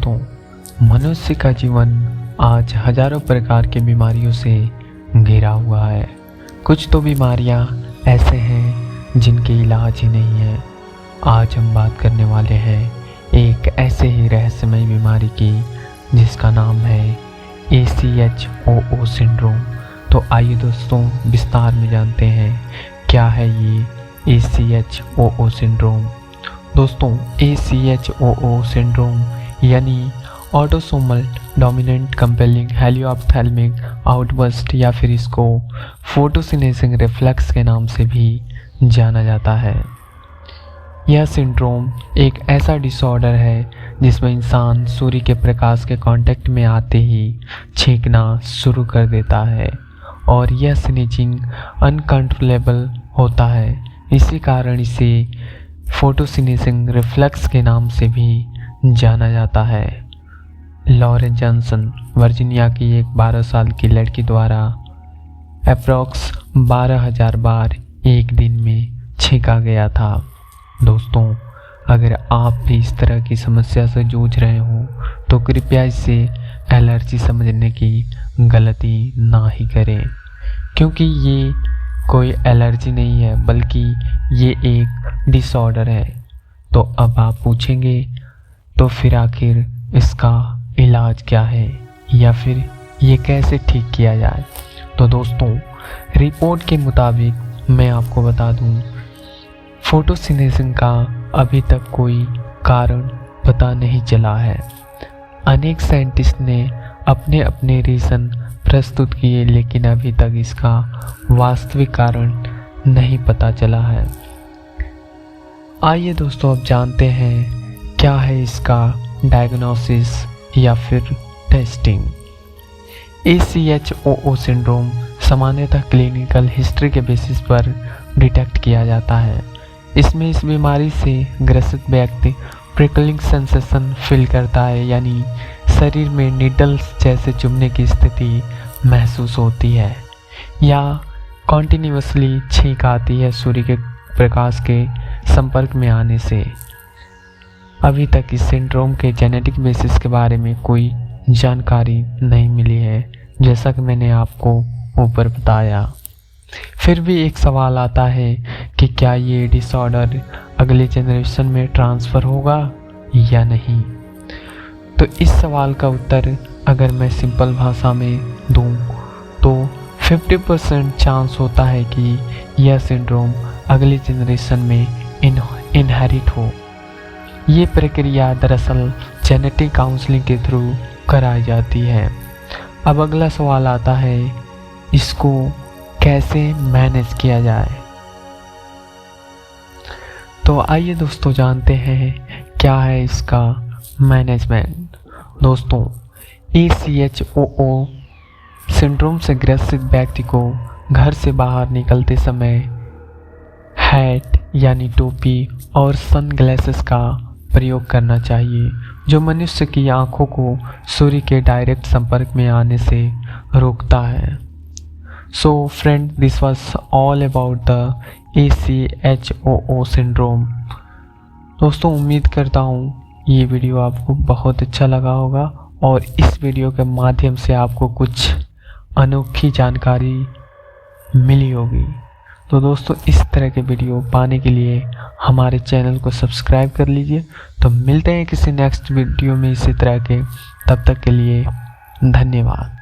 दोस्तों, मनुष्य का जीवन आज हजारों प्रकार की बीमारियों से घिरा हुआ है। कुछ तो बीमारियां ऐसे हैं जिनके इलाज ही नहीं है। आज हम बात करने वाले हैं एक ऐसे ही रहस्यमय बीमारी की जिसका नाम है ACHOO सिंड्रोम। तो आइए दोस्तों, विस्तार में जानते हैं क्या है ये ACHOO सिंड्रोम। दोस्तों, ACHOO सिंड्रोम यानी ऑटोसोमल डोमिनेंट कंपेलिंग हेलियोऑप्थेल्मिक आउटबर्स्ट या फिर इसको फोटोसिनेसिस रिफ्लेक्स के नाम से भी जाना जाता है। यह सिंड्रोम एक ऐसा डिसऑर्डर है जिसमें इंसान सूर्य के प्रकाश के कांटेक्ट में आते ही छींकना शुरू कर देता है और यह स्नीचिंग अनकंट्रोलेबल होता है। इसी कारण इसे फोटोसिनेसिस रिफ्लेक्स के नाम से भी जाना जाता है। लॉरेन जॉनसन वर्जीनिया की एक 12 साल की लड़की द्वारा अप्रॉक्स 12,000 बार एक दिन में छींका गया था। दोस्तों, अगर आप भी इस तरह की समस्या से जूझ रहे हो तो कृपया इसे एलर्जी समझने की गलती ना ही करें, क्योंकि ये कोई एलर्जी नहीं है बल्कि ये एक डिसऑर्डर है। तो अब आप पूछेंगे तो फिर आखिर इसका इलाज क्या है या फिर ये कैसे ठीक किया जाए। तो दोस्तों, रिपोर्ट के मुताबिक मैं आपको बता दूं, फोटोसिनेसिस का अभी तक कोई कारण पता नहीं चला है। अनेक साइंटिस्ट ने अपने अपने रीज़न प्रस्तुत किए, लेकिन अभी तक इसका वास्तविक कारण नहीं पता चला है। आइए दोस्तों, अब जानते हैं क्या है इसका डायग्नोसिस या फिर टेस्टिंग। ACHOO सिंड्रोम सामान्यतः क्लिनिकल हिस्ट्री के बेसिस पर डिटेक्ट किया जाता है। इसमें इस बीमारी से ग्रसित व्यक्ति प्रिकलिंग सेंसेशन फील करता है, यानी शरीर में नीडल्स जैसे चुभने की स्थिति महसूस होती है या कॉन्टिन्यूसली छींक आती है सूर्य के प्रकाश के संपर्क में आने से। अभी तक इस सिंड्रोम के जेनेटिक बेसिस के बारे में कोई जानकारी नहीं मिली है, जैसा कि मैंने आपको ऊपर बताया। फिर भी एक सवाल आता है कि क्या ये डिसऑर्डर अगले जनरेशन में ट्रांसफ़र होगा या नहीं। तो इस सवाल का उत्तर अगर मैं सिंपल भाषा में दूं तो 50% चांस होता है कि यह सिंड्रोम अगली जनरेशन में इनहेरिट हो। ये प्रक्रिया दरअसल जेनेटिक काउंसलिंग के थ्रू कराई जाती है। अब अगला सवाल आता है, इसको कैसे मैनेज किया जाए। तो आइए दोस्तों, जानते हैं क्या है इसका मैनेजमेंट। दोस्तों, ACHOO सिंड्रोम से ग्रसित व्यक्ति को घर से बाहर निकलते समय हैट यानी टोपी और सनग्लासेस का प्रयोग करना चाहिए, जो मनुष्य की आंखों को सूर्य के डायरेक्ट संपर्क में आने से रोकता है। So friend, this was all about the ACHOO syndrome. दोस्तों, उम्मीद करता हूँ ये वीडियो आपको बहुत अच्छा लगा होगा और इस वीडियो के माध्यम से आपको कुछ अनोखी जानकारी मिली होगी। तो दोस्तों, इस तरह के वीडियो पाने के लिए हमारे चैनल को सब्सक्राइब कर लीजिए। तो मिलते हैं किसी नेक्स्ट वीडियो में इसी तरह के। तब तक के लिए धन्यवाद।